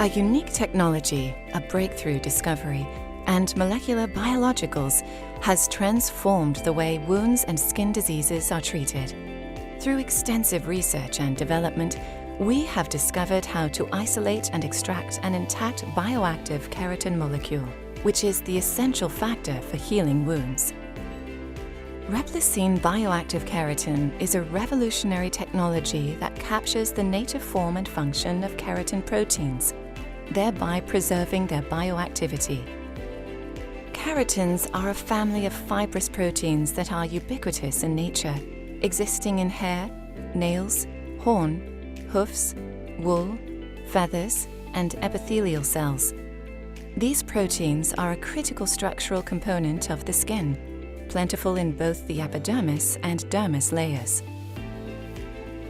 A unique technology, a breakthrough discovery, and molecular biologicals has transformed the way wounds and skin diseases are treated. Through extensive research and development, we have discovered how to isolate and extract an intact bioactive keratin molecule, which is the essential factor for healing wounds. Replicene bioactive keratin is a revolutionary technology that captures the native form and function of keratin proteins, thereby preserving their bioactivity. Keratins are a family of fibrous proteins that are ubiquitous in nature, existing in hair, nails, horn, hoofs, wool, feathers, and epithelial cells. These proteins are a critical structural component of the skin, plentiful in both the epidermis and dermis layers.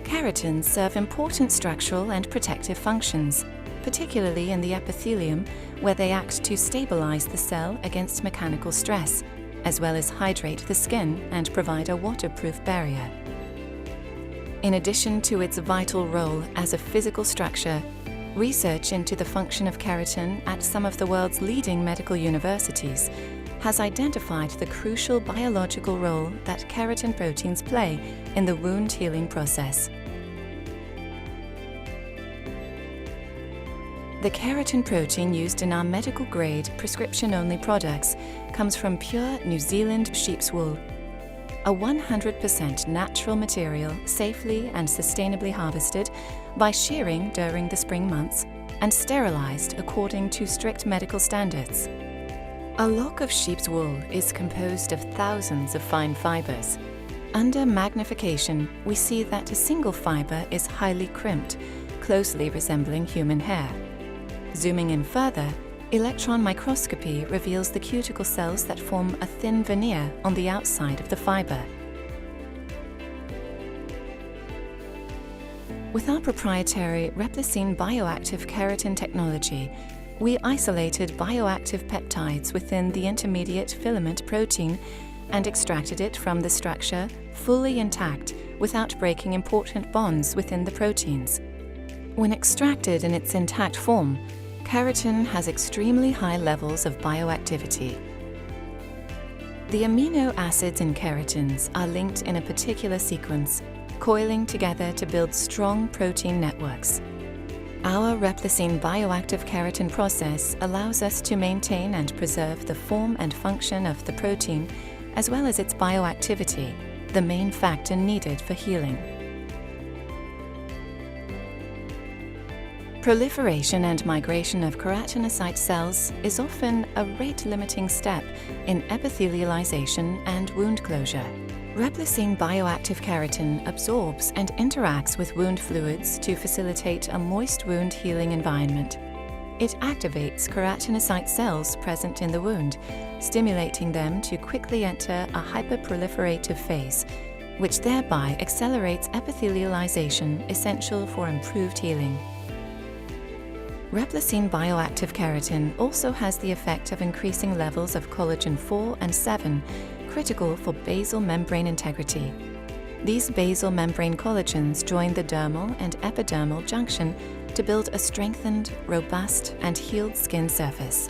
Keratins serve important structural and protective functions, particularly in the epithelium, where they act to stabilize the cell against mechanical stress, as well as hydrate the skin and provide a waterproof barrier. In addition to its vital role as a physical structure, research into the function of keratin at some of the world's leading medical universities has identified the crucial biological role that keratin proteins play in the wound healing process. The keratin protein used in our medical-grade, prescription-only products comes from pure New Zealand sheep's wool, a 100% natural material safely and sustainably harvested by shearing during the spring months and sterilized according to strict medical standards. A lock of sheep's wool is composed of thousands of fine fibers. Under magnification, we see that a single fiber is highly crimped, closely resembling human hair. Zooming in further, electron microscopy reveals the cuticle cells that form a thin veneer on the outside of the fiber. With our proprietary Replicene bioactive keratin technology, we isolated bioactive peptides within the intermediate filament protein and extracted it from the structure fully intact without breaking important bonds within the proteins. When extracted in its intact form, keratin has extremely high levels of bioactivity. The amino acids in keratins are linked in a particular sequence, coiling together to build strong protein networks. Our Replicene bioactive keratin process allows us to maintain and preserve the form and function of the protein, as well as its bioactivity, the main factor needed for healing. Proliferation and migration of keratinocyte cells is often a rate-limiting step in epithelialization and wound closure. Replicene bioactive keratin absorbs and interacts with wound fluids to facilitate a moist wound healing environment. It activates keratinocyte cells present in the wound, stimulating them to quickly enter a hyperproliferative phase, which thereby accelerates epithelialization essential for improved healing. Replicene bioactive keratin also has the effect of increasing levels of collagen 4 and 7, critical for basal membrane integrity. These basal membrane collagens join the dermal and epidermal junction to build a strengthened, robust, and healed skin surface.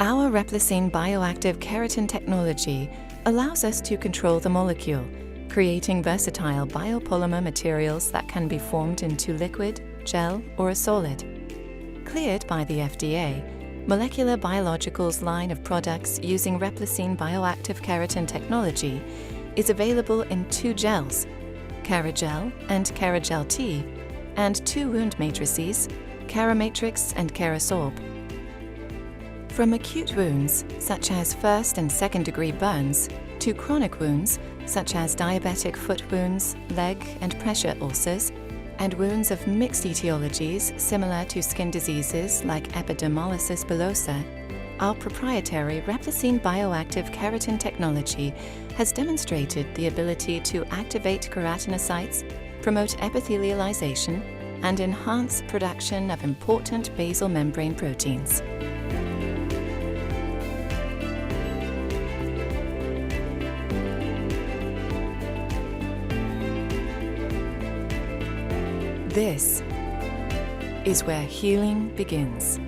Our Replicene bioactive keratin technology allows us to control the molecule, creating versatile biopolymer materials that can be formed into liquid, gel, or a solid. Cleared by the FDA, Molecular Biologicals line of products using Replicene bioactive keratin technology is available in 2 gels, Keragel and Keragel T, and 2 wound matrices, Keramatrix and Kerasorb. From acute wounds, such as first and second degree burns, to chronic wounds, such as diabetic foot wounds, leg and pressure ulcers, and wounds of mixed etiologies similar to skin diseases like epidermolysis bullosa, our proprietary Replicene bioactive keratin technology has demonstrated the ability to activate keratinocytes, promote epithelialization, and enhance production of important basal membrane proteins. This is where healing begins.